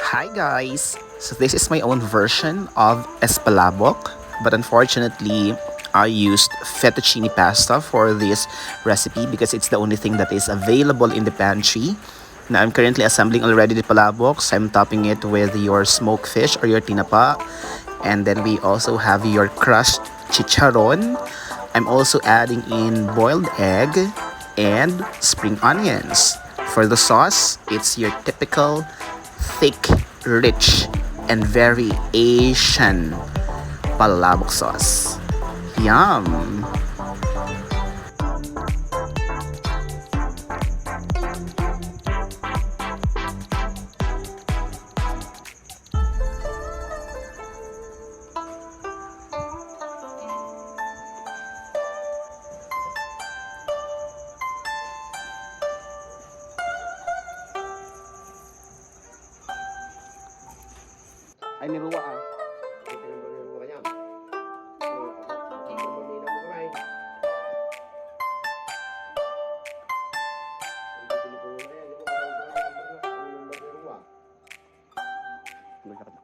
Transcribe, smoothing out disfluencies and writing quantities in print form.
Hi guys! So this is my own version of Spalabok, but unfortunately I used fettuccine pasta for this recipe because it's the only thing that is available in the pantry. Now I'm currently assembling already the palabok, so I'm topping it with your smoked fish or your tinapa. And then we also have your crushed chicharon. I'm also adding in boiled egg and spring onions. For the sauce, it's your typical thick, rich, and very Asian palabok sauce. Yum! Ay, niruwa ah. Ay, pinamaniruwa ka niyan. Pagmamanila mo kamay. Ang tinipulo na yan. Di ba ang maniruwa? Magkakata.